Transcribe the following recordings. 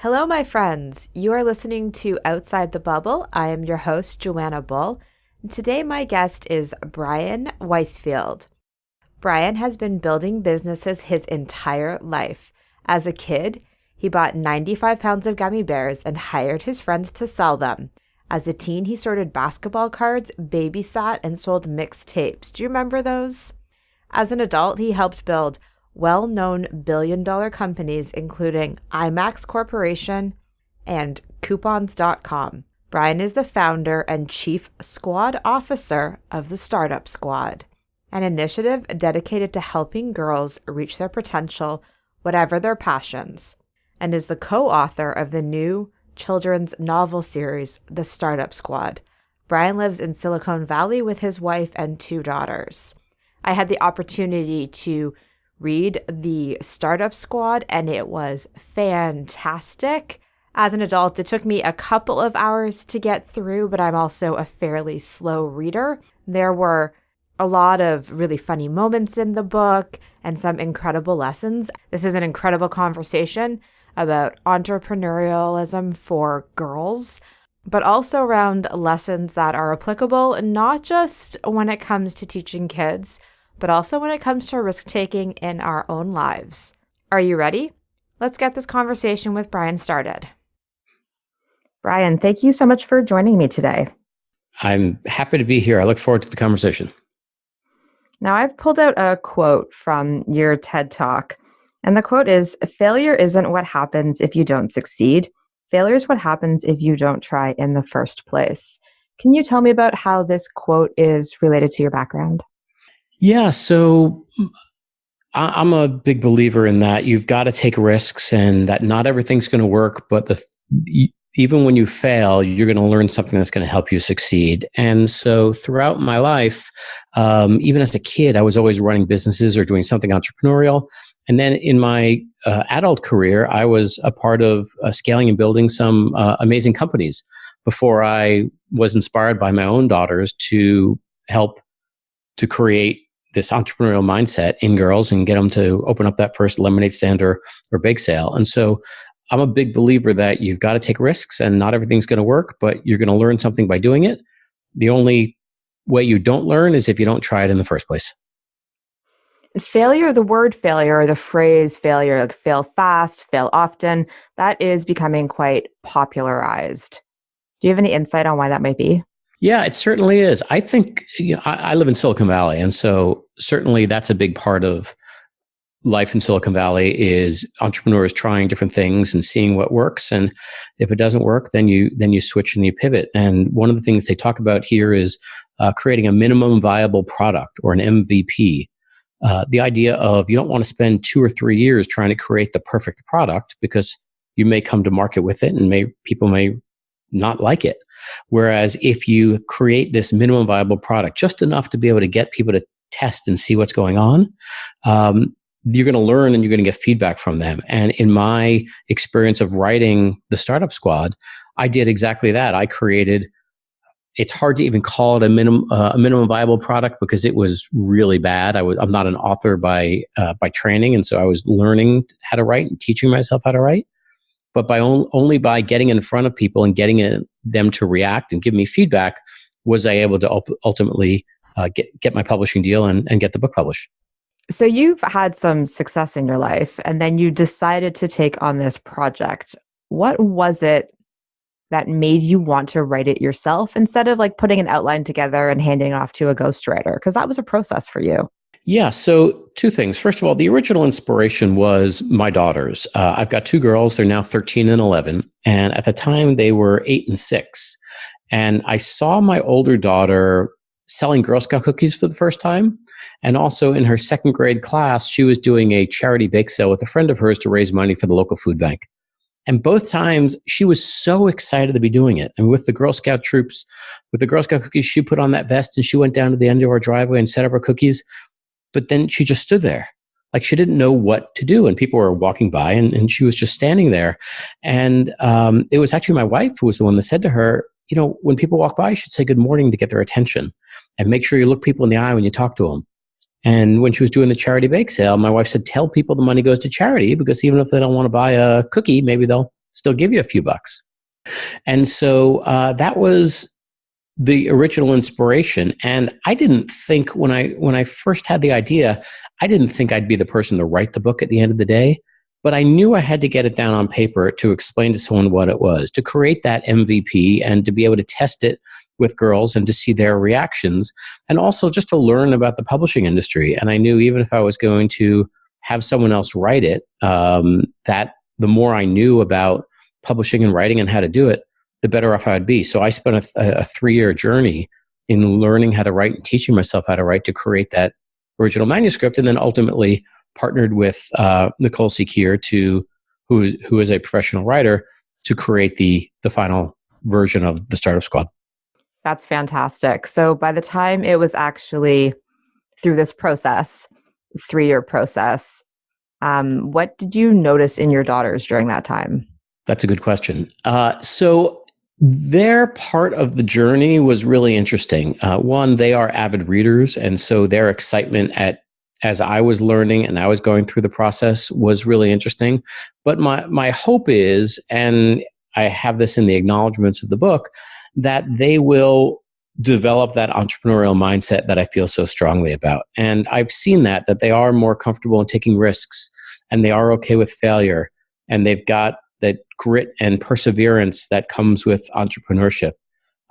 Hello, my friends. You are listening to Outside the Bubble. I am your host, Joanna Bull. And today, my guest is Brian Weisfield. Brian has been building businesses his entire life. As a kid, he bought 95 pounds of gummy bears and hired his friends to sell them. As a teen, he sorted basketball cards, babysat, and sold mixed tapes. Do you remember those? As an adult, he helped build well-known billion-dollar companies including IMAX Corporation and Coupons.com. Brian is the founder and chief squad officer of the Startup Squad, an initiative dedicated to helping girls reach their potential, whatever their passions, and is the co-author of the new children's novel series, The Startup Squad. Brian lives in Silicon Valley with his wife and 2 daughters. I had the opportunity to read The Startup Squad, and it was fantastic. As an adult, it took me a couple of hours to get through, but I'm also a fairly slow reader. There were a lot of really funny moments in the book and some incredible lessons. This is an incredible conversation about entrepreneurialism for girls, but also around lessons that are applicable not just when it comes to teaching kids, but also when it comes to risk-taking in our own lives. Are you ready? Let's get this conversation with Brian started. Brian, thank you so much for joining me today. I'm happy to be here. I look forward to the conversation. Now, I've pulled out a quote from your TED Talk, and the quote is, "Failure isn't what happens if you don't succeed. Failure is what happens if you don't try in the first place." Can you tell me about how this quote is related to your background? Yeah, so I'm a big believer in that you've got to take risks and that not everything's going to work, but even when you fail, you're going to learn something that's going to help you succeed. And so throughout my life, even as a kid, I was always running businesses or doing something entrepreneurial. And then in my adult career, I was a part of scaling and building some amazing companies before I was inspired by my own daughters to help to create this entrepreneurial mindset in girls and get them to open up that first lemonade stand or bake sale. And so I'm a big believer that you've got to take risks and not everything's going to work, but you're going to learn something by doing it. The only way you don't learn is if you don't try it in the first place. Failure, the word failure, or the phrase failure, like fail fast, fail often, that is becoming quite popularized. Do you have any insight on why that might be? Yeah, it certainly is. I think I live in Silicon Valley, and so certainly that's a big part of life in Silicon Valley is entrepreneurs trying different things and seeing what works. And if it doesn't work, then you switch and you pivot. And one of the things they talk about here is creating a minimum viable product or an MVP. The idea of you don't want to spend 2 or 3 years trying to create the perfect product because you may come to market with it and people may not like it. Whereas if you create this minimum viable product, just enough to be able to get people to test and see what's going on, you're going to learn and you're going to get feedback from them. And in my experience of writing the Startup Squad, I did exactly that. I created, it's hard to even call it a minimum viable product because it was really bad. I'm not an author by training, and so I was learning how to write and teaching myself how to write. But only by getting in front of people and getting them to react and give me feedback was I able to ultimately get my publishing deal and get the book published. So you've had some success in your life, and then you decided to take on this project. What was it that made you want to write it yourself instead of like putting an outline together and handing it off to a ghostwriter? Because that was a process for you. Yeah, so 2 things. First of all, the original inspiration was my daughters. I've got 2 girls. They're now 13 and 11. And at the time, they were 8 and 6. And I saw my older daughter selling Girl Scout cookies for the first time. And also in her 2nd grade class, she was doing a charity bake sale with a friend of hers to raise money for the local food bank. And both times, she was so excited to be doing it. And with the Girl Scout troops, with the Girl Scout cookies, she put on that vest and she went down to the end of our driveway and set up her cookies. But then she just stood there. Like she didn't know what to do. And people were walking by and she was just standing there. And it was actually my wife who was the one that said to her, you know, when people walk by, you should say good morning to get their attention. And make sure you look people in the eye when you talk to them. And when she was doing the charity bake sale, my wife said, tell people the money goes to charity, because even if they don't want to buy a cookie, maybe they'll still give you a few bucks. And so that was the original inspiration. And I didn't think when I first had the idea, I didn't think I'd be the person to write the book at the end of the day. But I knew I had to get it down on paper to explain to someone what it was, to create that MVP and to be able to test it with girls and to see their reactions, and also just to learn about the publishing industry. And I knew even if I was going to have someone else write it, that the more I knew about publishing and writing and how to do it, the better off I'd be. So I spent a 3-year journey in learning how to write and teaching myself how to write to create that original manuscript, and then ultimately partnered with Nicole Sekier, who is a professional writer, to create the final version of the Startup Squad. That's fantastic. So by the time it was actually through this process, 3-year process, what did you notice in your daughters during that time? That's a good question. So their part of the journey was really interesting. One, they are avid readers, and so their excitement as I was learning and I was going through the process was really interesting. But my hope is, and I have this in the acknowledgments of the book, that they will develop that entrepreneurial mindset that I feel so strongly about. And I've seen that they are more comfortable in taking risks, and they are okay with failure, and they've got that grit and perseverance that comes with entrepreneurship,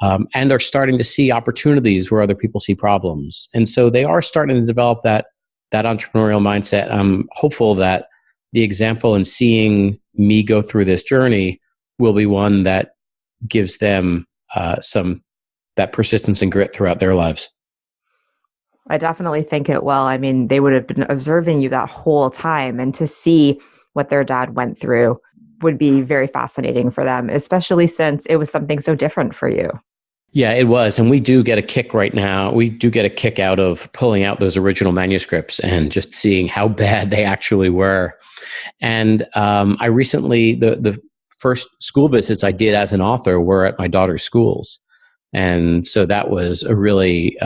and are starting to see opportunities where other people see problems. And so they are starting to develop that entrepreneurial mindset. I'm hopeful that the example in seeing me go through this journey will be one that gives them that persistence and grit throughout their lives. I definitely think it will. I mean, they would have been observing you that whole time, and to see what their dad went through would be very fascinating for them, especially since it was something so different for you. Yeah, it was. And we do get a kick right now. We do get a kick out of pulling out those original manuscripts and just seeing how bad they actually were. And I recently, the first school visits I did as an author were at my daughter's schools. And so that was a really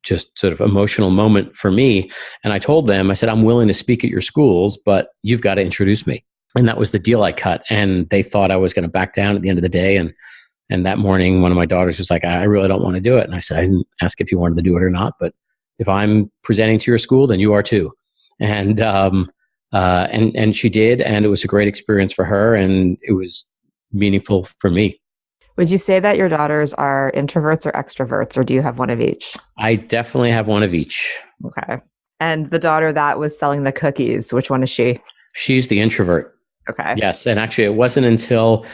just sort of emotional moment for me. And I told them, I said, I'm willing to speak at your schools, but you've got to introduce me. And that was the deal I cut. And they thought I was going to back down at the end of the day. And that morning, one of my daughters was like, I really don't want to do it. And I said, I didn't ask if you wanted to do it or not, but if I'm presenting to your school, then you are too. And she did. And it was a great experience for her. And it was meaningful for me. Would you say that your daughters are introverts or extroverts, or do you have one of each? I definitely have one of each. Okay. And the daughter that was selling the cookies, which one is she? She's the introvert. Okay. Yes. And actually, it wasn't until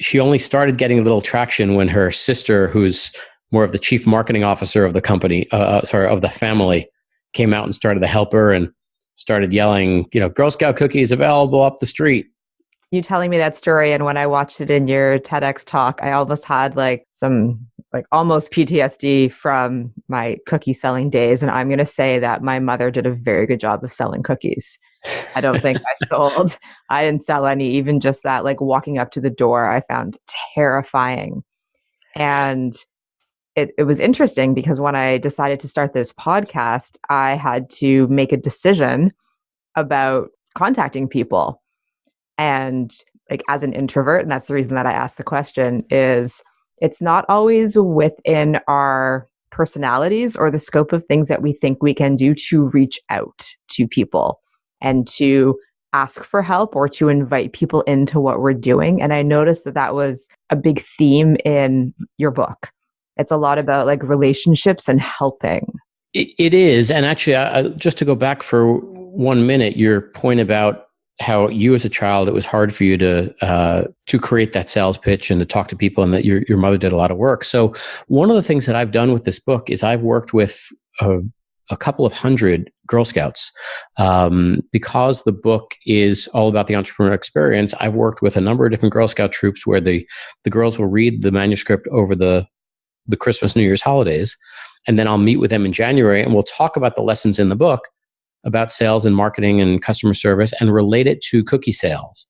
she only started getting a little traction when her sister, who's more of the chief marketing officer of the company, of the family, came out and started to help her and started yelling, Girl Scout cookies available up the street. You telling me that story, and when I watched it in your TEDx talk, I almost had some almost PTSD from my cookie selling days. And I'm going to say that my mother did a very good job of selling cookies. I don't think I didn't sell any. Even just that, walking up to the door, I found terrifying. And it was interesting because when I decided to start this podcast, I had to make a decision about contacting people. And as an introvert, and that's the reason that I asked the question, is it's not always within our personalities or the scope of things that we think we can do to reach out to people and to ask for help or to invite people into what we're doing. And I noticed that was a big theme in your book. It's a lot about relationships and helping. It is. And actually, just to go back for 1 minute, your point about how you as a child, it was hard for you to create that sales pitch and to talk to people, and that your mother did a lot of work. So one of the things that I've done with this book is I've worked with a couple of hundred Girl Scouts. Because the book is all about the entrepreneurial experience, I've worked with a number of different Girl Scout troops where the girls will read the manuscript over the Christmas, New Year's holidays. And then I'll meet with them in January and we'll talk about the lessons in the book about sales and marketing and customer service and relate it to cookie sales.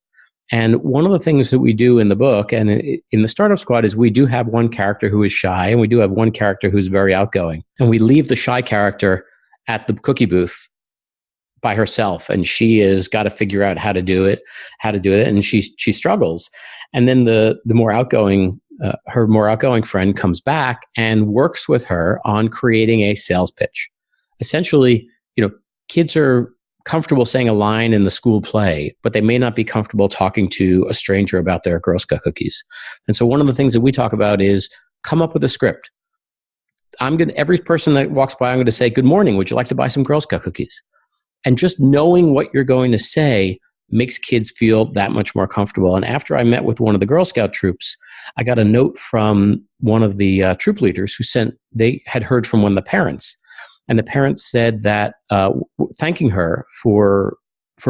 And one of the things that we do in the book and in the Startup Squad is we do have one character who is shy and we do have one character who's very outgoing. And we leave the shy character at the cookie booth by herself, and she has got to figure out how to do it, and she struggles. And then the more outgoing, her more outgoing friend comes back and works with her on creating a sales pitch. Essentially, kids are comfortable saying a line in the school play, but they may not be comfortable talking to a stranger about their Girl Scout cookies. And so one of the things that we talk about is come up with a script. Every person that walks by, I'm going to say, good morning, would you like to buy some Girl Scout cookies? And just knowing what you're going to say makes kids feel that much more comfortable. And after I met with one of the Girl Scout troops, I got a note from one of the troop leaders they had heard from one of the parents. And the parents said that, thanking her for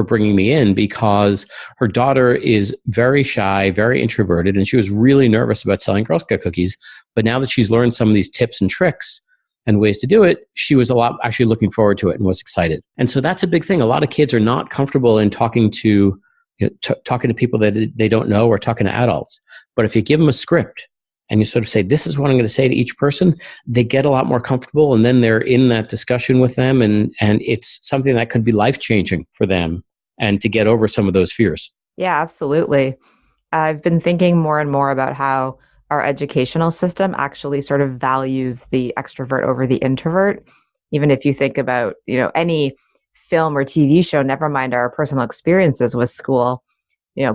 bringing me in, because her daughter is very shy, very introverted, and she was really nervous about selling Girl Scout cookies. But now that she's learned some of these tips and tricks and ways to do it, she was actually looking forward to it and was excited. And so that's a big thing. A lot of kids are not comfortable in talking to people that they don't know, or talking to adults. But if you give them a script and you sort of say, this is what I'm going to say to each person, they get a lot more comfortable, and then they're in that discussion with them, and it's something that could be life-changing for them and to get over some of those fears. Yeah, absolutely. I've been thinking more and more about how our educational system actually sort of values the extrovert over the introvert. Even if you think about, any film or TV show, never mind our personal experiences with school,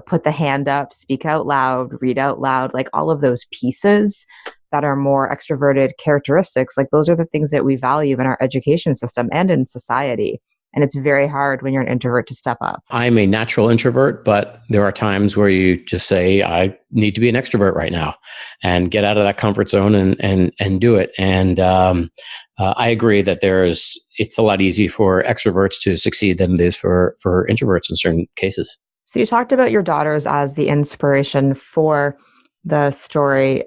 put the hand up, speak out loud, read out loud, like all of those pieces that are more extroverted characteristics, like those are the things that we value in our education system and in society. And it's very hard when you're an introvert to step up. I'm a natural introvert, but there are times where you just say, I need to be an extrovert right now, and get out of that comfort zone and do it. And I agree that it's a lot easier for extroverts to succeed than it is for introverts in certain cases. So you talked about your daughters as the inspiration for the story.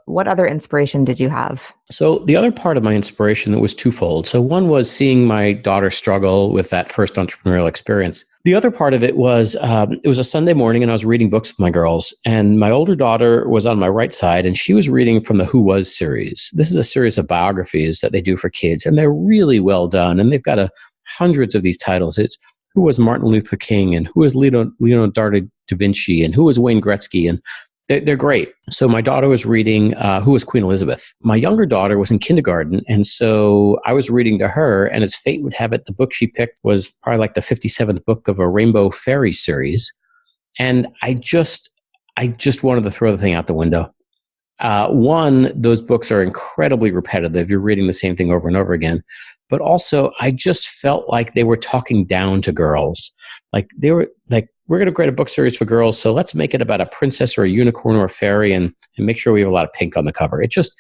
What other inspiration did you have? So the other part of my inspiration that was twofold. So one was seeing my daughter struggle with that first entrepreneurial experience. The other part of it was a Sunday morning, and I was reading books with my girls, and my older daughter was on my right side, and she was reading from the Who Was series. This is a series of biographies that they do for kids, and they're really well done, and they've got hundreds of these titles. It's who was Martin Luther King, and who was Leonardo da Vinci, and who was Wayne Gretzky, and they're great. So my daughter was reading Who was Queen Elizabeth. My younger daughter was in kindergarten, and so I was reading to her, and as fate would have it, the book she picked was probably like the 57th book of a Rainbow Fairy series. And I just wanted to throw the thing out the window. One, those books are incredibly repetitive. You're reading the same thing over and over again. But also, I just felt like they were talking down to girls. Like they were like, we're going to create a book series for girls, so let's make it about a princess or a unicorn or a fairy, and make sure we have a lot of pink on the cover. It just,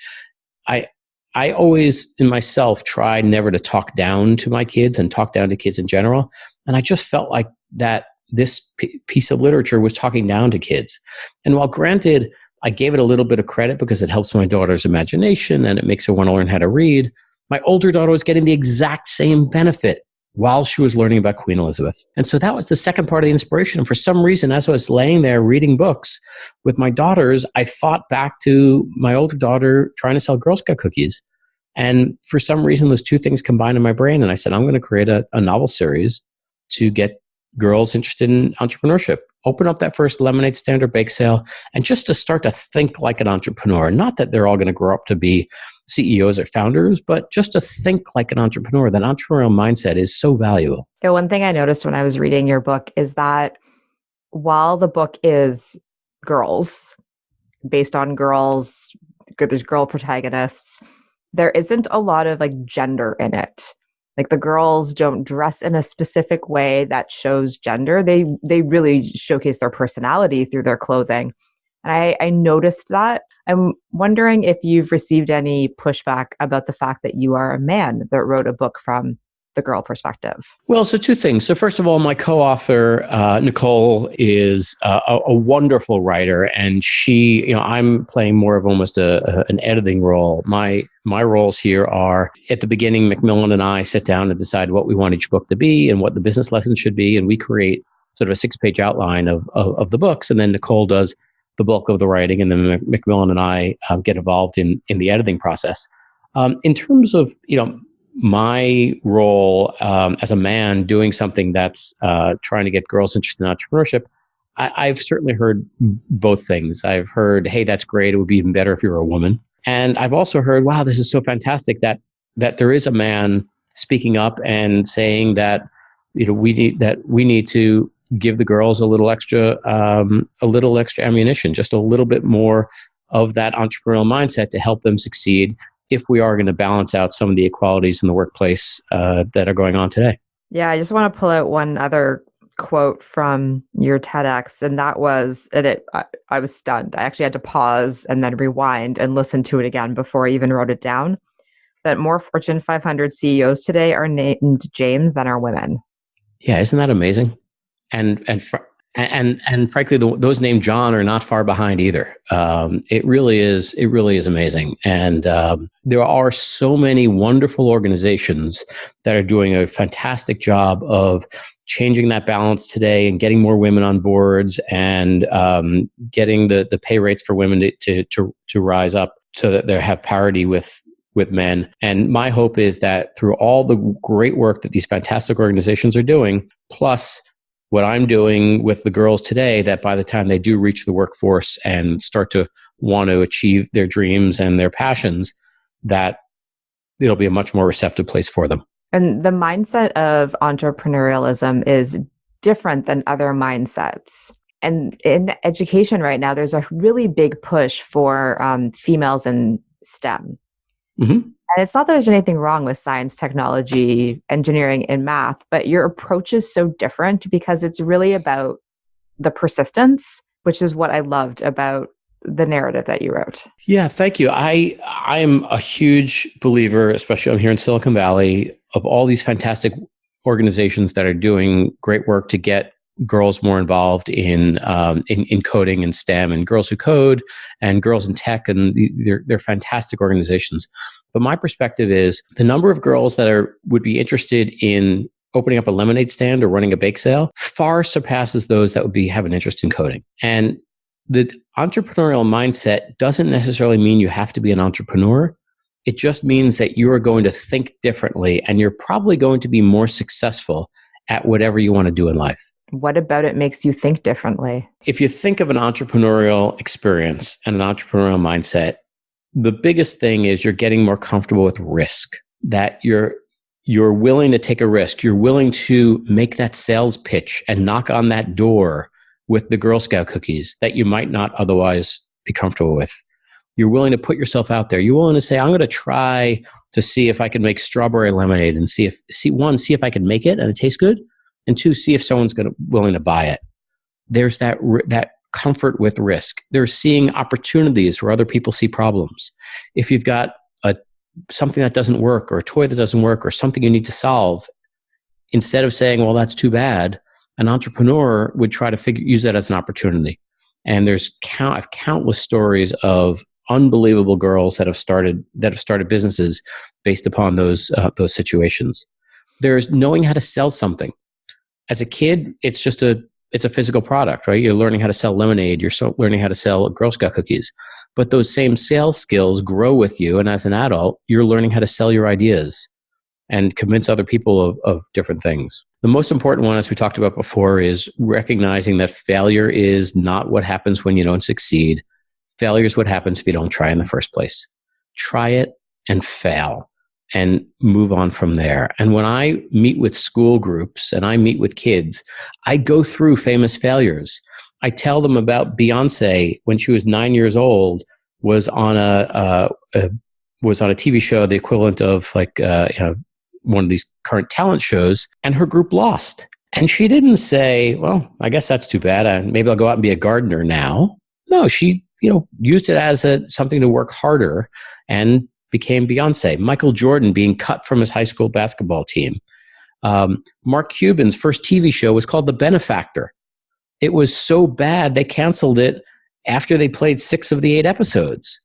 I always, in myself, try never to talk down to my kids and talk down to kids in general. And I just felt like that this piece of literature was talking down to kids. And while granted, I gave it a little bit of credit because it helps my daughter's imagination and it makes her want to learn how to read, my older daughter was getting the exact same benefit while she was learning about Queen Elizabeth. And so that was the second part of the inspiration. And for some reason, as I was laying there reading books with my daughters, I thought back to my older daughter trying to sell Girl Scout cookies. And for some reason, those two things combined in my brain. And I said, I'm going to create a novel series to get girls interested in entrepreneurship. Open up that first lemonade stand or bake sale, and just to start to think like an entrepreneur. Not that they're all going to grow up to be CEOs or founders, but just to think like an entrepreneur. That entrepreneurial mindset is so valuable. Yeah, one thing I noticed when I was reading your book is that while the book is girls, based on girls, there's girl protagonists, there isn't a lot of like gender in it. Like the girls don't dress in a specific way that shows gender. They really showcase their personality through their clothing. And I noticed that. I'm wondering if you've received any pushback about the fact that you are a man that wrote a book from the girl perspective. Well, so two things. So first of all, my co-author, Nicole, is a wonderful writer, and she, I'm playing more of almost an editing role. My roles here are, at the beginning, Macmillan and I sit down and decide what we want each book to be and what the business lesson should be, and we create sort of a 6-page outline of the books, and then Nicole does the bulk of the writing, and then Macmillan and I get involved in the editing process. In terms of, my role as a man doing something that's trying to get girls interested in entrepreneurship, I've certainly heard both things. I've heard, hey, that's great. It would be even better if you were a woman. And I've also heard, wow, this is so fantastic that there is a man speaking up and saying that we need to give the girls a little extra ammunition, just a little bit more of that entrepreneurial mindset to help them succeed if we are going to balance out some of the inequalities in the workplace that are going on today. Yeah, I just want to pull out one other quote from your TEDx, and that was, I was stunned. I actually had to pause and then rewind and listen to it again before I even wrote it down, that more Fortune 500 CEOs today are named James than are women. Yeah, isn't that amazing? And frankly, those named John are not far behind either. It really is amazing. And there are so many wonderful organizations that are doing a fantastic job of changing that balance today and getting more women on boards and getting the pay rates for women to rise up so that they have parity with men. And my hope is that through all the great work that these fantastic organizations are doing, plus what I'm doing with the girls today, that by the time they do reach the workforce and start to want to achieve their dreams and their passions, that it'll be a much more receptive place for them. And the mindset of entrepreneurialism is different than other mindsets. And in education right now, there's a really big push for females in STEM. Mm-hmm. And it's not that there's anything wrong with science, technology, engineering, and math, but your approach is so different because it's really about the persistence, which is what I loved about the narrative that you wrote. Yeah, thank you. I am a huge believer, especially I'm here in Silicon Valley, of all these fantastic organizations that are doing great work to get girls more involved in coding and STEM, and Girls Who Code and Girls in Tech, and they're fantastic organizations. But my perspective is the number of girls that would be interested in opening up a lemonade stand or running a bake sale far surpasses those that would have an interest in coding. And the entrepreneurial mindset doesn't necessarily mean you have to be an entrepreneur. It just means that you are going to think differently, and you're probably going to be more successful at whatever you want to do in life. What about it makes you think differently? If you think of an entrepreneurial experience and an entrepreneurial mindset, the biggest thing is you're getting more comfortable with risk, that you're willing to take a risk. You're willing to make that sales pitch and knock on that door with the Girl Scout cookies that you might not otherwise be comfortable with. You're willing to put yourself out there. You're willing to say, I'm going to try to see if I can make strawberry lemonade and see if I can make it and it tastes good. And two, see if someone's willing to buy it. There's that comfort with risk. They're seeing opportunities where other people see problems. If you've got something that doesn't work, or a toy that doesn't work, or something you need to solve, instead of saying, well, that's too bad, an entrepreneur would try to use that as an opportunity. And there's countless stories of unbelievable girls that have started businesses based upon those situations. There's knowing how to sell something. As a kid, it's a physical product, right? You're learning how to sell lemonade. You're learning how to sell Girl Scout cookies. But those same sales skills grow with you. And as an adult, you're learning how to sell your ideas and convince other people of different things. The most important one, as we talked about before, is recognizing that failure is not what happens when you don't succeed. Failure is what happens if you don't try in the first place. Try it and fail, and move on from there. And when I meet with school groups and I meet with kids, I go through famous failures. I tell them about Beyonce when she was 9 years old, was on a TV show, the equivalent of one of these current talent shows, and her group lost. And she didn't say, well, I guess that's too bad. Maybe I'll go out and be a gardener now. No, she used it as something to work harder and became Beyonce. Michael Jordan being cut from his high school basketball team. Mark Cuban's first TV show was called The Benefactor. It was so bad they canceled it after they played 6 of the 8 episodes.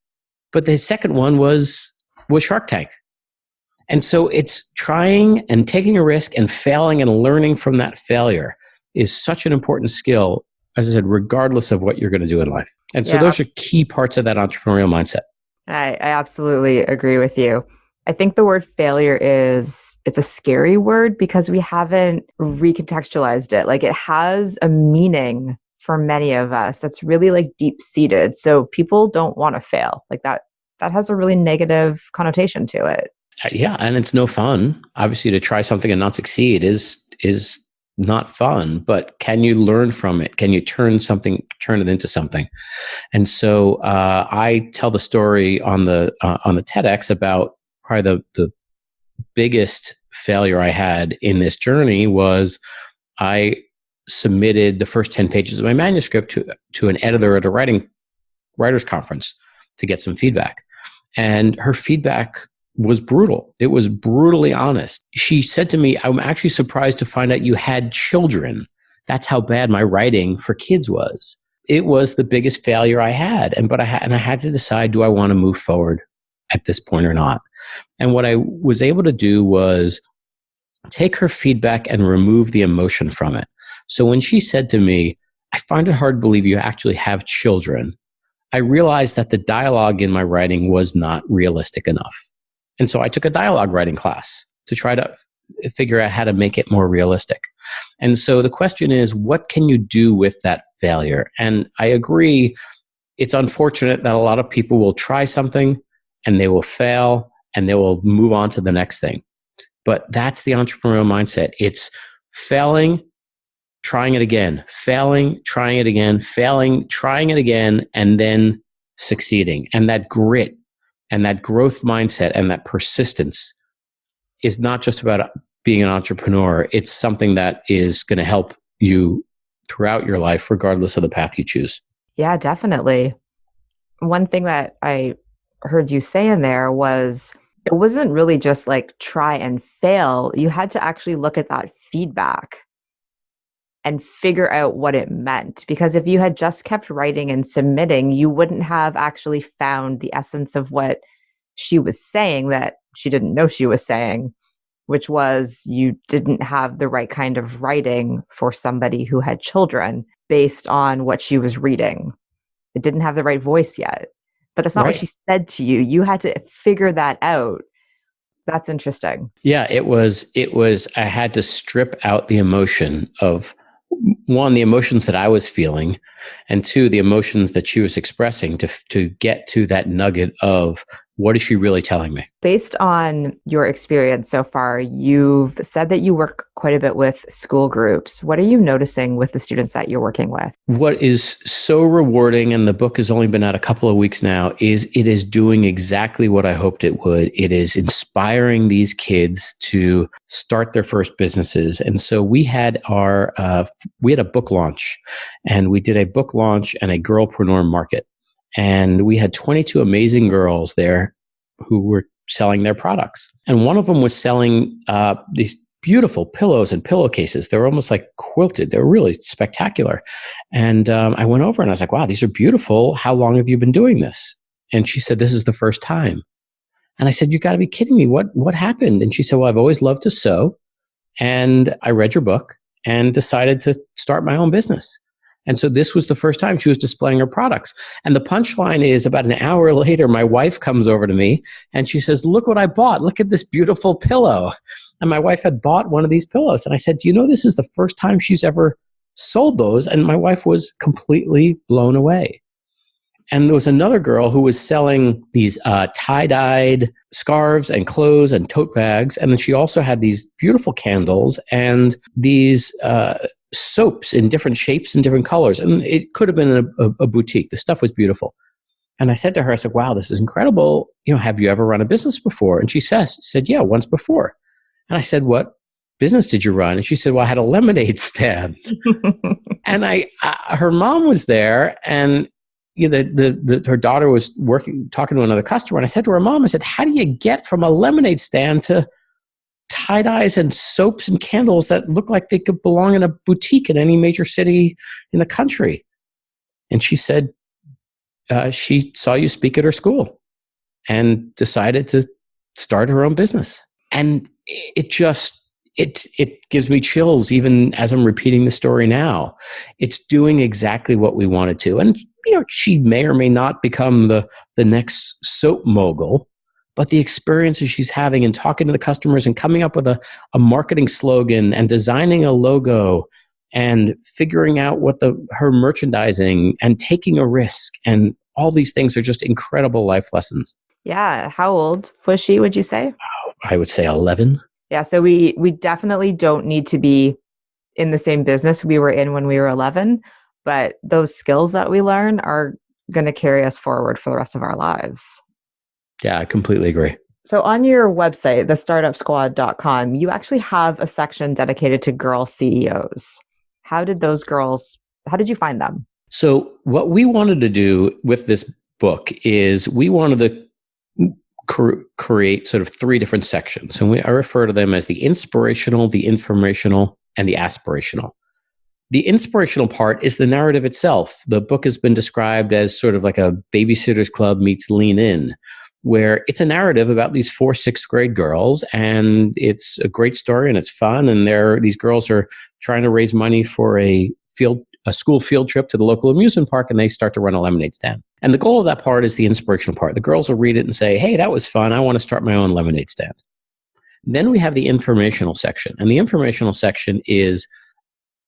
But the second one was Shark Tank. And so it's trying and taking a risk and failing and learning from that failure is such an important skill, as I said, regardless of what you're going to do in life. And so those are key parts of that entrepreneurial mindset. I absolutely agree with you. I think the word failure it's a scary word because we haven't recontextualized it. Like it has a meaning for many of us that's really like deep seated. So people don't want to fail. Like that has a really negative connotation to it. Yeah, and it's no fun. Obviously, to try something and not succeed is not fun. But can you learn from it? Can you turn it into something? And so I tell the story on the TEDx about probably the biggest failure I had in this journey was I submitted the first 10 pages of my manuscript to an editor at a writers conference to get some feedback. And her feedback was brutal. It was brutally honest. She said to me, "I'm actually surprised to find out you had children. That's how bad my writing for kids was." It was the biggest failure I had. I had to decide, do I want to move forward at this point or not? And what I was able to do was take her feedback and remove the emotion from it. So when she said to me, "I find it hard to believe you actually have children," I realized that the dialogue in my writing was not realistic enough. And so I took a dialogue writing class to try to figure out how to make it more realistic. And so the question is, what can you do with that failure? And I agree, it's unfortunate that a lot of people will try something and they will fail and they will move on to the next thing. But that's the entrepreneurial mindset. It's failing, trying it again, failing, trying it again, failing, trying it again, and then succeeding. And that grit and that growth mindset and that persistence is not just about being an entrepreneur. It's something that is going to help you throughout your life, regardless of the path you choose. Yeah, definitely. One thing that I heard you say in there was it wasn't really just like try and fail. You had to actually look at that feedback and figure out what it meant. Because if you had just kept writing and submitting, you wouldn't have actually found the essence of what she was saying that she didn't know she was saying, which was you didn't have the right kind of writing for somebody who had children based on what she was reading. It didn't have the right voice yet. But that's not Right. what she said to you. You had to figure that out. That's interesting. Yeah, it was, I had to strip out the emotion of, one, the emotions that I was feeling, and two, the emotions that she was expressing to get to that nugget of what is she really telling me? Based on your experience so far, you've said that you work quite a bit with school groups. What are you noticing with the students that you're working with? What is so rewarding, and the book has only been out a couple of weeks now, is it is doing exactly what I hoped it would. It is inspiring these kids to start their first businesses. And so we had a book launch, and we did a book launch and a girlpreneur market. And we had 22 amazing girls there who were selling their products. And one of them was selling these beautiful pillows and pillowcases. They were almost like quilted. They were really spectacular. And I went over and I was like, "Wow, these are beautiful. How long have you been doing this?" And she said, "This is the first time." And I said, "You got to be kidding me. What happened?" And she said, "Well, I've always loved to sew. And I read your book and decided to start my own business." And so this was the first time she was displaying her products. And the punchline is, about an hour later, my wife comes over to me and she says, "Look what I bought. Look at this beautiful pillow." And my wife had bought one of these pillows. And I said, "Do you know this is the first time she's ever sold those?" And my wife was completely blown away. And there was another girl who was selling these tie-dyed scarves and clothes and tote bags. And then she also had these beautiful candles and these soaps in different shapes and different colors. And it could have been a boutique. The stuff was beautiful. And I said to her, I said, "Wow, this is incredible. Have you ever run a business before?" And she said, "Yeah, once before." And I said, "What business did you run?" And she said, "Well, I had a lemonade stand." And her mom was there, and her daughter was talking to another customer. And I said to her mom, I said, "How do you get from a lemonade stand to tie-dyes and soaps and candles that look like they could belong in a boutique in any major city in the country?" And she said, she saw you speak at her school and decided to start her own business. And it gives me chills even as I'm repeating the story now. It's doing exactly what we wanted to. And she may or may not become the next soap mogul, but the experiences she's having and talking to the customers and coming up with a marketing slogan and designing a logo and figuring out what her merchandising and taking a risk, and all these things are just incredible life lessons. Yeah. How old was she, would you say? I would say 11. Yeah. So we definitely don't need to be in the same business we were in when we were 11, but those skills that we learn are going to carry us forward for the rest of our lives. Yeah, I completely agree. So on your website, thestartupsquad.com, you actually have a section dedicated to girl CEOs. How did you find them? So what we wanted to do with this book is we wanted to create sort of three different sections. And I refer to them as the inspirational, the informational, and the aspirational. The inspirational part is the narrative itself. The book has been described as sort of like a Babysitter's Club meets Lean In, where it's a narrative about these 4 6th grade girls, and it's a great story and it's fun. And these girls are trying to raise money for a school field trip to the local amusement park, and they start to run a lemonade stand. And the goal of that part is the inspirational part. The girls will read it and say, hey, that was fun. I want to start my own lemonade stand. Then we have the informational section. And the informational section is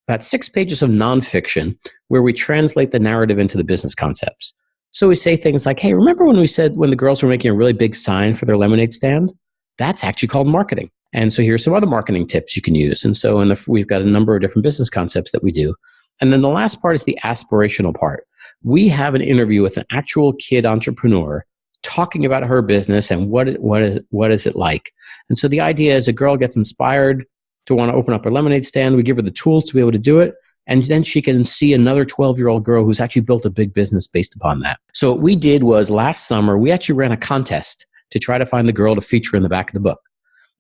about 6 pages of nonfiction where we translate the narrative into the business concepts. So we say things like, hey, remember when we said when the girls were making a really big sign for their lemonade stand? That's actually called marketing. And so here's some other marketing tips you can use. And so we've got a number of different business concepts that we do. And then the last part is the aspirational part. We have an interview with an actual kid entrepreneur talking about her business and what is it like. And so the idea is a girl gets inspired to want to open up her lemonade stand. We give her the tools to be able to do it. And then she can see another 12-year-old girl who's actually built a big business based upon that. So what we did was last summer, we actually ran a contest to try to find the girl to feature in the back of the book.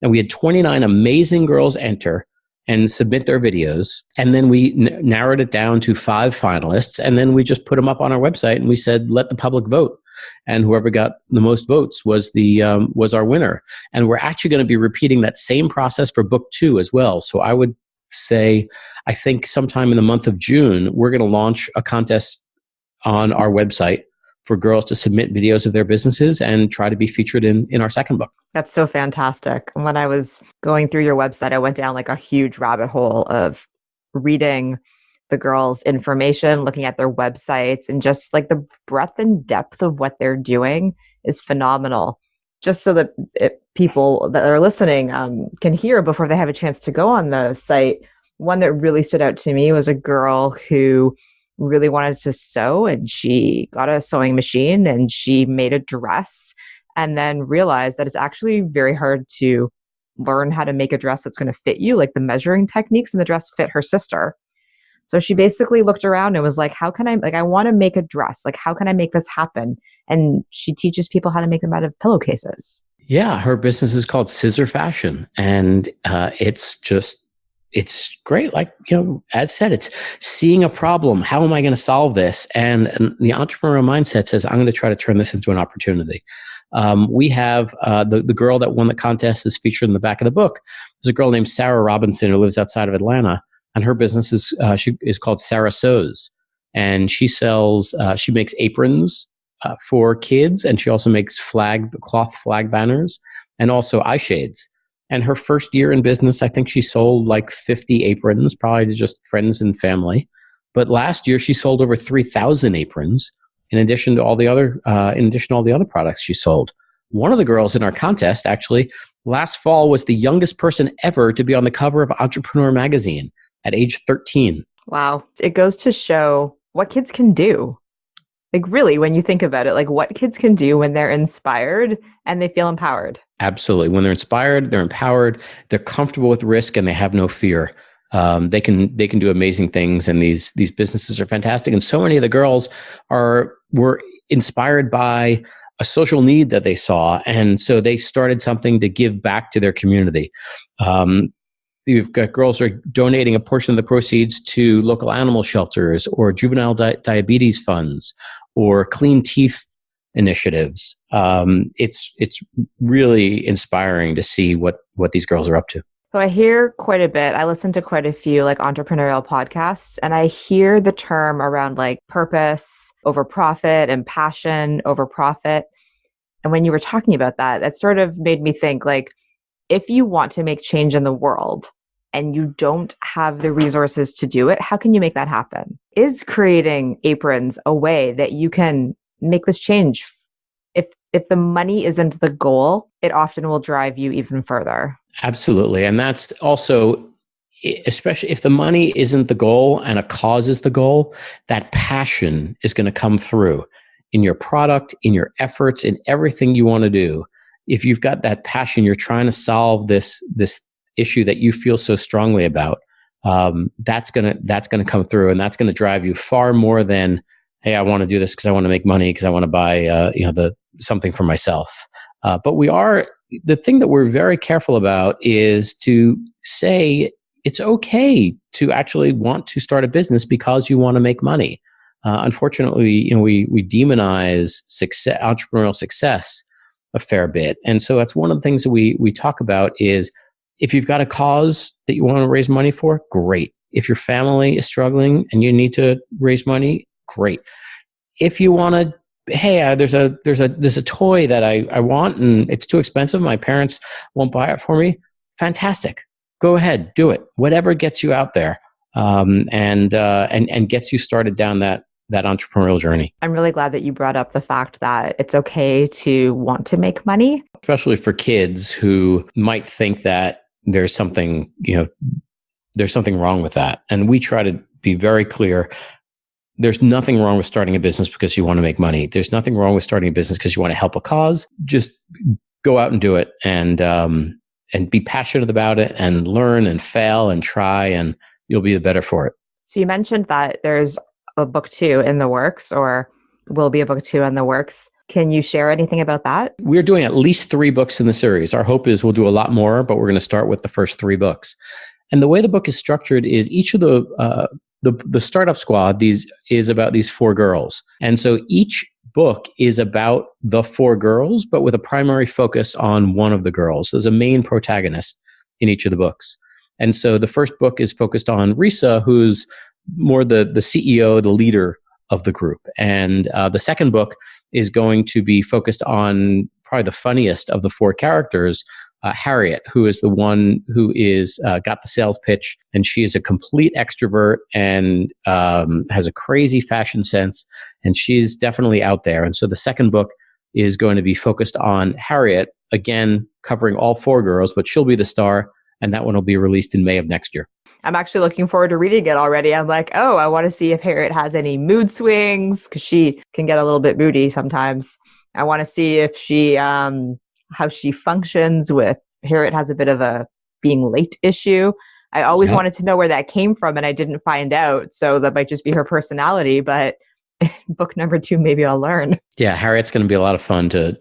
And we had 29 amazing girls enter and submit their videos. And then we narrowed it down to 5 finalists. And then we just put them up on our website and we said, let the public vote. And whoever got the most votes was our winner. And we're actually going to be repeating that same process for book 2 as well. So I would say, I think sometime in the month of June, we're going to launch a contest on our website for girls to submit videos of their businesses and try to be featured in our second book. That's so fantastic. When I was going through your website, I went down like a huge rabbit hole of reading the girls' information, looking at their websites, and just like the breadth and depth of what they're doing is phenomenal. Just so that people that are listening can hear before they have a chance to go on the site. One that really stood out to me was a girl who really wanted to sew, and she got a sewing machine and she made a dress, and then realized that it's actually very hard to learn how to make a dress that's going to fit you. Like the measuring techniques in the dress fit her sister. So she basically looked around and was like, I want to make a dress. Like, how can I make this happen? And she teaches people how to make them out of pillowcases. Yeah, her business is called Scissor Fashion. And it's great. Like, as said, it's seeing a problem. How am I going to solve this? And the entrepreneurial mindset says, I'm going to try to turn this into an opportunity. We have the girl that won the contest is featured in the back of the book. There's a girl named Sarah Robinson who lives outside of Atlanta. And her business is called Sarah Sews, and she makes aprons for kids, and she also makes cloth flag banners, and also eye shades. And her first year in business, I think she sold like 50 aprons, probably to just friends and family. But last year, she sold over 3,000 aprons, in addition to all the other products she sold. One of the girls in our contest, actually, last fall was the youngest person ever to be on the cover of Entrepreneur magazine at age 13. Wow. It goes to show what kids can do. Like really, when you think about it, like what kids can do when they're inspired and they feel empowered. Absolutely. When they're inspired, they're empowered, they're comfortable with risk, and they have no fear. They can do amazing things, and these businesses are fantastic. And so many of the girls were inspired by a social need that they saw, and so they started something to give back to their community. You've got girls who are donating a portion of the proceeds to local animal shelters or juvenile diabetes funds or clean teeth initiatives. It's really inspiring to see what these girls are up to. So I hear quite a bit. I listen to quite a few like entrepreneurial podcasts, and I hear the term around like purpose over profit and passion over profit. And when you were talking about that, that sort of made me think like, if you want to make change in the world and you don't have the resources to do it, how can you make that happen? Is creating aprons a way that you can make this change? If the money isn't the goal, it often will drive you even further. Absolutely. And that's also, especially if the money isn't the goal and a cause is the goal, that passion is going to come through in your product, in your efforts, in everything you want to do. If you've got that passion, you're trying to solve this issue that you feel so strongly about. That's gonna come through, and that's gonna drive you far more than, hey, I want to do this because I want to make money, because I want to buy something for myself. But the thing that we're very careful about is to say it's okay to actually want to start a business because you want to make money. Unfortunately, we demonize entrepreneurial success a fair bit. And so that's one of the things that we talk about is, if you've got a cause that you want to raise money for, great. If your family is struggling and you need to raise money, great. If you want to, hey, there's a toy that I want and it's too expensive, my parents won't buy it for me, fantastic. Go ahead, do it. Whatever gets you out there, and gets you started down that entrepreneurial journey. I'm really glad that you brought up the fact that it's okay to want to make money. Especially for kids who might think that there's something wrong with that. And we try to be very clear. There's nothing wrong with starting a business because you want to make money. There's nothing wrong with starting a business because you want to help a cause. Just go out and do it, and be passionate about it, and learn and fail and try, and you'll be the better for it. So you mentioned that there's a book 2 in the works, or will be a book 2 in the works. Can you share anything about that? We're doing at least 3 books in the series. Our hope is we'll do a lot more, but we're going to start with the first 3 books. And the way the book is structured is each of the startup squad is about these 4 girls. And so each book is about the 4 girls, but with a primary focus on one of the girls. There's a main protagonist in each of the books. And so the first book is focused on Risa, who's more the CEO, the leader of the group. And the second book is going to be focused on probably the funniest of the 4 characters, Harriet, who is the one who is got the sales pitch, and she is a complete extrovert and has a crazy fashion sense, and she's definitely out there. And so the second book is going to be focused on Harriet, again covering all 4 girls, but she'll be the star, and that one will be released in May of next year. I'm actually looking forward to reading it already. I'm like, oh, I want to see if Harriet has any mood swings, because she can get a little bit moody sometimes. I want to see if she, how she functions with, Harriet has a bit of a being late issue. I always wanted to know where that came from, and I didn't find out. So that might just be her personality, but book number 2, maybe I'll learn. Yeah, Harriet's going to be a lot of fun to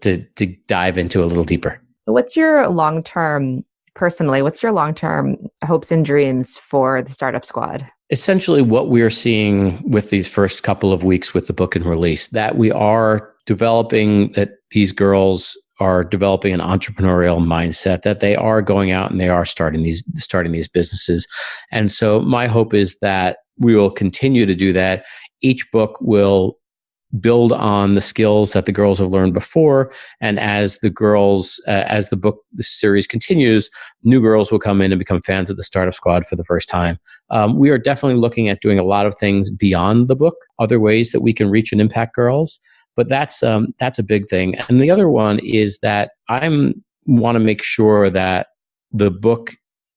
dive into a little deeper. What's your long-term hopes and dreams for the Startup Squad? Essentially what we're seeing with these first couple of weeks with the book and release, that we are developing, that these girls are developing an entrepreneurial mindset, that they are going out and they are starting these businesses. And so my hope is that we will continue to do that. Each book will build on the skills that the girls have learned before. And as the book series continues, new girls will come in and become fans of the Startup Squad for the first time. We are definitely looking at doing a lot of things beyond the book, other ways that we can reach and impact girls. But that's a big thing. And the other one is that I want to make sure that the book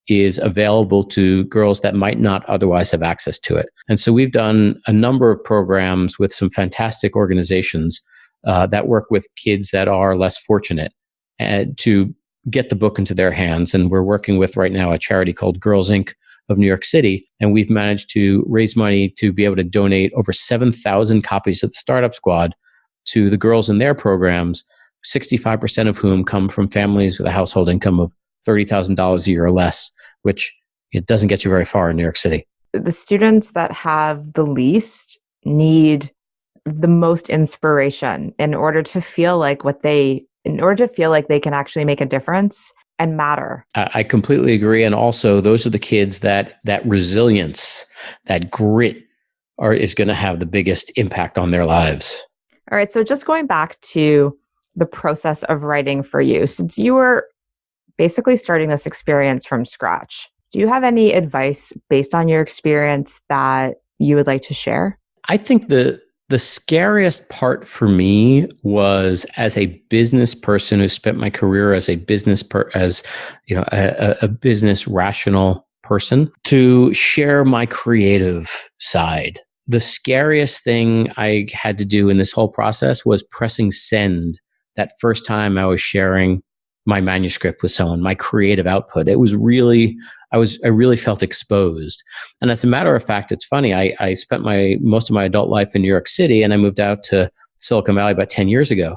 is available to girls that might not otherwise have access to it. And so we've done a number of programs with some fantastic organizations that work with kids that are less fortunate to get the book into their hands. And we're working with right now a charity called Girls Inc. of New York City. And we've managed to raise money to be able to donate over 7,000 copies of the Startup Squad to the girls in their programs, 65% of whom come from families with a household income of $30,000 a year or less, which it doesn't get you very far in New York City. The students that have the least need the most inspiration in order to feel like they can actually make a difference and matter. I completely agree. And also those are the kids that resilience, that grit is going to have the biggest impact on their lives. All right. So just going back to the process of writing for you? Since you were basically starting this experience from scratch, do you have any advice based on your experience that you would like to share? I think the scariest part for me was, as a business person who spent my career as a a business rational person, to share my creative side. The scariest thing I had to do in this whole process was pressing send that first time I was sharing my manuscript with someone, my creative output. It was really, I really felt exposed. And as a matter of fact, it's funny, I spent most of my adult life in New York City, and I moved out to Silicon Valley about 10 years ago.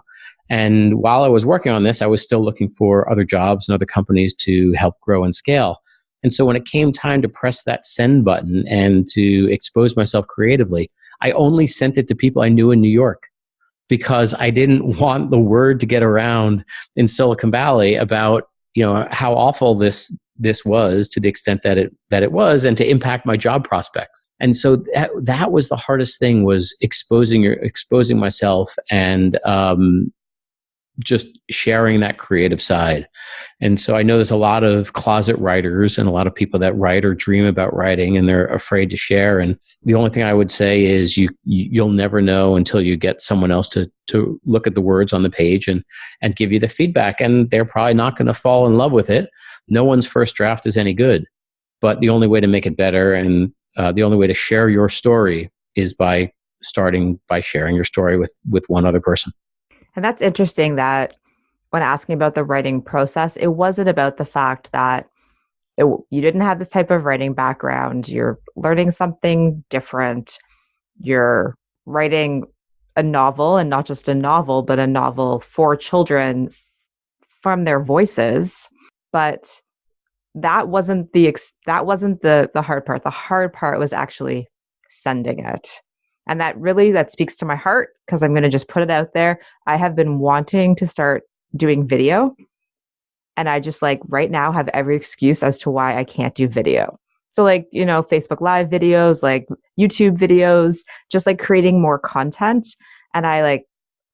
And while I was working on this, I was still looking for other jobs and other companies to help grow and scale. And so when it came time to press that send button and to expose myself creatively, I only sent it to people I knew in New York, because I didn't want the word to get around in Silicon Valley about, how awful this was, to the extent that it was, and to impact my job prospects. And so that was the hardest thing, was exposing myself and just sharing that creative side. And so I know there's a lot of closet writers and a lot of people that write or dream about writing, and they're afraid to share. And the only thing I would say is you'll never know until you get someone else to look at the words on the page and give you the feedback. And they're probably not going to fall in love with it. No one's first draft is any good, but the only way to make it better, and the only way to share your story, is by starting by sharing your story with one other person. And that's interesting that when asking about the writing process, it wasn't about the fact that you didn't have this type of writing background. You're learning something different. You're writing a novel, and not just a novel, but a novel for children from their voices. But that wasn't the hard part. The hard part was actually sending it. And that speaks to my heart, because I'm going to just put it out there. I have been wanting to start doing video, and I just right now have every excuse as to why I can't do video. So Facebook Live videos, YouTube videos, just creating more content. And I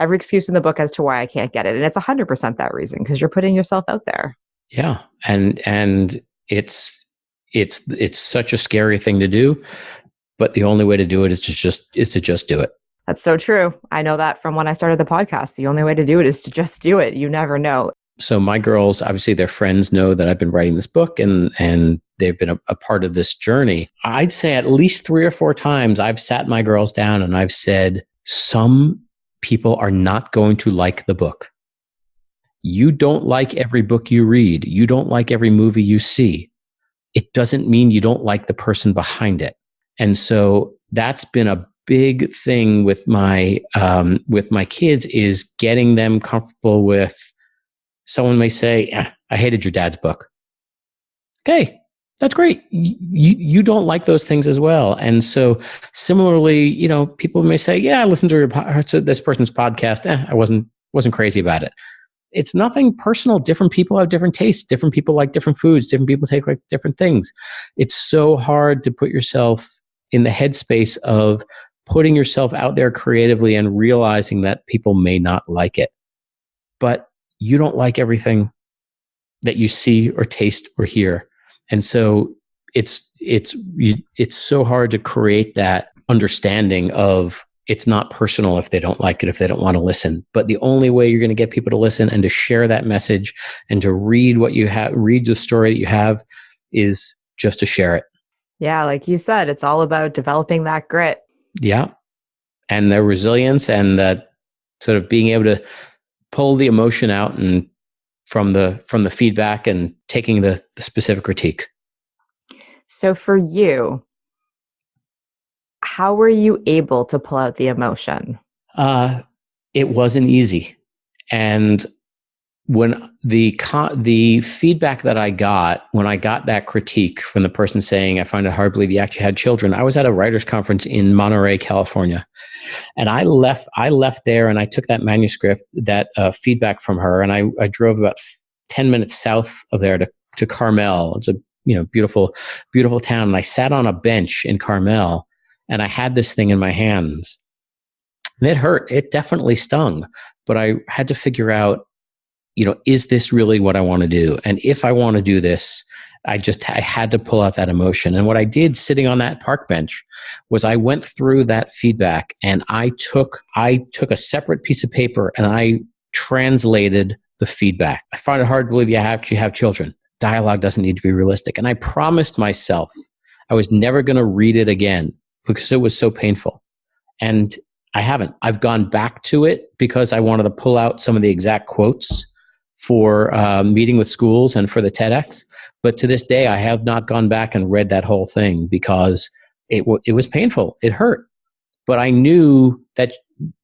every excuse in the book as to why I can't get it. And it's 100% that reason, because you're putting yourself out there. Yeah. And it's such a scary thing to do. But the only way to do it is to just do it. That's so true. I know that from when I started the podcast. The only way to do it is to just do it. You never know. So my girls, obviously their friends know that I've been writing this book, and they've been a part of this journey. I'd say at least 3 or 4 times I've sat my girls down and I've said, some people are not going to like the book. You don't like every book you read. You don't like every movie you see. It doesn't mean you don't like the person behind it. And so that's been a big thing with my kids, is getting them comfortable with, someone may say, I hated your dad's book. Okay, that's great. You don't like those things as well. And so similarly, people may say, yeah, I listened to this person's podcast. I wasn't crazy about it. It's nothing personal. Different people have different tastes. Different people like different foods. Different people take different things. It's so hard to put yourself in the headspace of putting yourself out there creatively and realizing that people may not like it. But you don't like everything that you see or taste or hear. And so it's so hard to create that understanding of, it's not personal if they don't like it, if they don't want to listen. But the only way you're going to get people to listen and to share that message and to read what you have, read the story that you have, is just to share it. Yeah, like you said, it's all about developing that grit. Yeah. And the resilience, and that sort of being able to pull the emotion out and from the feedback, and taking the specific critique. So for you, how were you able to pull out the emotion? It wasn't easy. And when the feedback that I got, when I got that critique from the person saying, I find it hard to believe you actually had children, I was at a writers' conference in Monterey, California. And I left there, and I took that manuscript, that feedback from her, and I drove about 10 minutes south of there to Carmel. It's a beautiful, beautiful town. And I sat on a bench in Carmel, and I had this thing in my hands. And it hurt. It definitely stung. But I had to figure out, is this really what I want to do? And if I want to do this, I had to pull out that emotion. And what I did sitting on that park bench was I went through that feedback, and I took a separate piece of paper and I translated the feedback. I find it hard to believe you actually have children. Dialogue doesn't need to be realistic. And I promised myself I was never going to read it again because it was so painful. And I haven't. I've gone back to it because I wanted to pull out some of the exact quotes for meeting with schools and for the TEDx. But to this day, I have not gone back and read that whole thing because it was painful. It hurt. But I knew that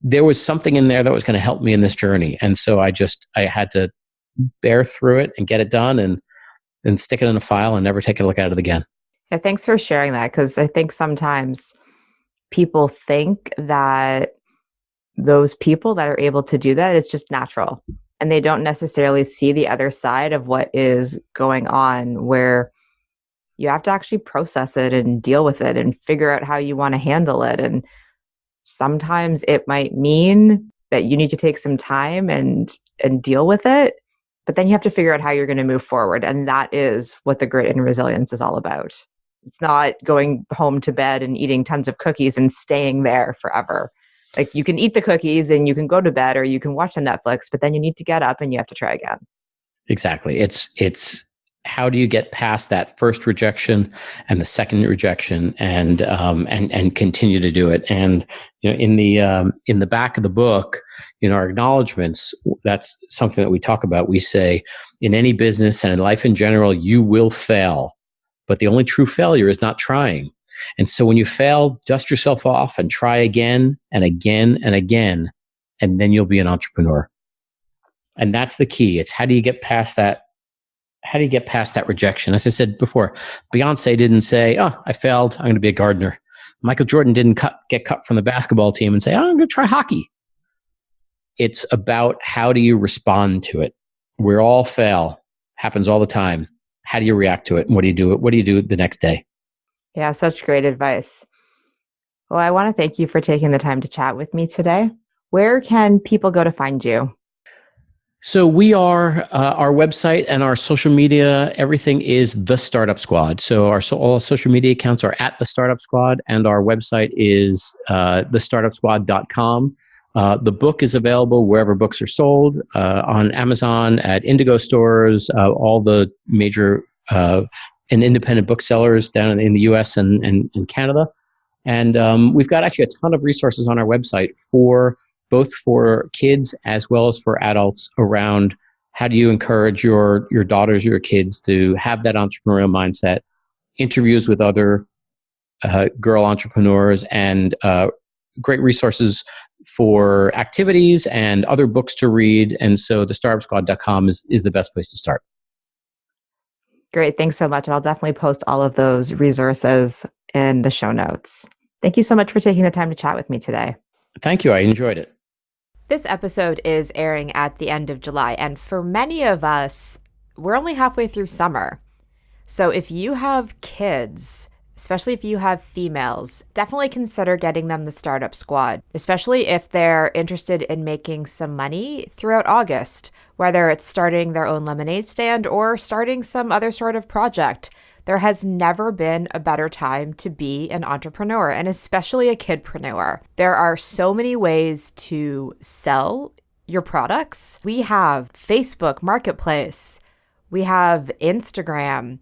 there was something in there that was going to help me in this journey. And so I had to bear through it and get it done and stick it in a file and never take a look at it again. Yeah, thanks for sharing that, because I think sometimes people think that those people that are able to do that, it's just natural. And they don't necessarily see the other side of what is going on, where you have to actually process it and deal with it and figure out how you want to handle it. And sometimes it might mean that you need to take some time and deal with it, but then you have to figure out how you're going to move forward. And that is what the grit and resilience is all about. It's not going home to bed and eating tons of cookies and staying there forever. Like, you can eat the cookies and you can go to bed or you can watch the Netflix, but then you need to get up and you have to try again. Exactly. It's how do you get past that first rejection and the second rejection and continue to do it? And in the back of the book, our acknowledgments, that's something that we talk about. We say, in any business and in life in general, you will fail, but the only true failure is not trying. And so when you fail, dust yourself off and try again and again and again, and then you'll be an entrepreneur. And that's the key. It's how do you get past that? How do you get past that rejection? As I said before, Beyonce didn't say, "Oh, I failed. I'm going to be a gardener." Michael Jordan didn't get cut from the basketball team and say, "Oh, I'm going to try hockey." It's about how do you respond to it. We all fail. Happens all the time. How do you react to it? And what do you do? What do you do the next day? Yeah, such great advice. Well, I want to thank you for taking the time to chat with me today. Where can people go to find you? So we are, our website and our social media, everything is The Startup Squad. So all social media accounts are at The Startup Squad, and our website is thestartupsquad.com. The book is available wherever books are sold, on Amazon, at Indigo stores, all the major and independent booksellers down in the US and Canada. And we've got actually a ton of resources on our website both for kids as well as for adults around how do you encourage your daughters, your kids to have that entrepreneurial mindset, interviews with other girl entrepreneurs, and great resources for activities and other books to read. And so thestartupsquad.com is the best place to start. Great. Thanks so much. And I'll definitely post all of those resources in the show notes. Thank you so much for taking the time to chat with me today. Thank you. I enjoyed it. This episode is airing at the end of July, and for many of us, we're only halfway through summer. So if you have kids, especially if you have females, definitely consider getting them the Startup Squad, especially if they're interested in making some money throughout August, whether it's starting their own lemonade stand or starting some other sort of project. There has never been a better time to be an entrepreneur, and especially a kidpreneur. There are so many ways to sell your products. We have Facebook Marketplace. We have Instagram.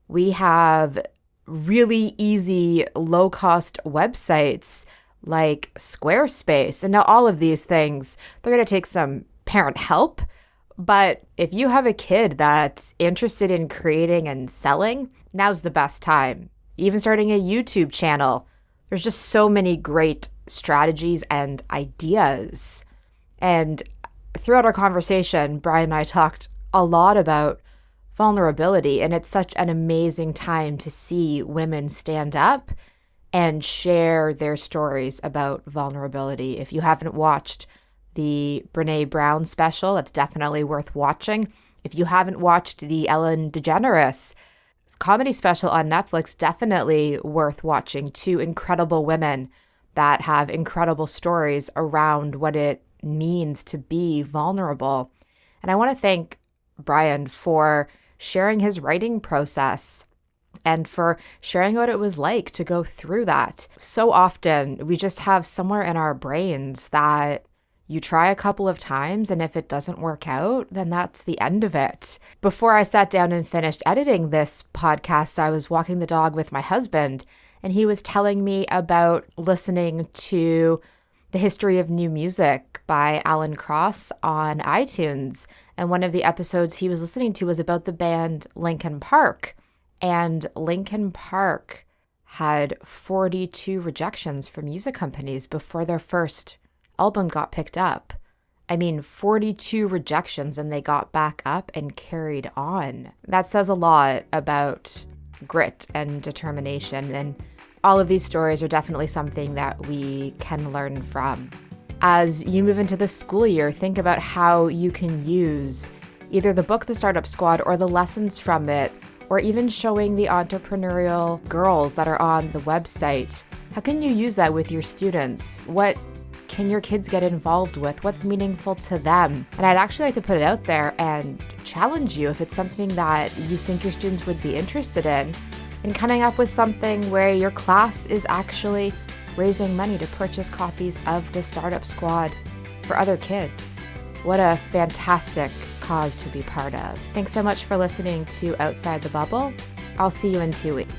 We have really easy, low-cost websites like Squarespace. And now all of these things, they're going to take some parent help. But if you have a kid that's interested in creating and selling, now's the best time. Even starting a YouTube channel. There's just so many great strategies and ideas. And throughout our conversation, Brian and I talked a lot about vulnerability, and it's such an amazing time to see women stand up and share their stories about vulnerability. If you haven't watched the Brene Brown special, it's definitely worth watching. If you haven't watched the Ellen DeGeneres comedy special on Netflix, definitely worth watching. Two incredible women that have incredible stories around what it means to be vulnerable. And I want to thank Brian for sharing his writing process and for sharing what it was like to go through that. So often we just have somewhere in our brains that you try a couple of times, and if it doesn't work out, then that's the end of it. Before I sat down and finished editing this podcast, I was walking the dog with my husband, and he was telling me about listening to The History of New Music by Alan Cross on iTunes. And one of the episodes he was listening to was about the band Linkin Park. And Linkin Park had 42 rejections from music companies before their first album got picked up. I mean, 42 rejections, and they got back up and carried on. That says a lot about grit and determination, and all of these stories are definitely something that we can learn from. As you move into the school year, think about how you can use either the book, The Startup Squad, or the lessons from it, or even showing the entrepreneurial girls that are on the website. How can you use that with your students? What can your kids get involved with? What's meaningful to them? And I'd actually like to put it out there and challenge you if it's something that you think your students would be interested in coming up with something where your class is actually raising money to purchase copies of the Startup Squad for other kids. What a fantastic cause to be part of. Thanks so much for listening to Outside the Bubble. I'll see you in 2 weeks.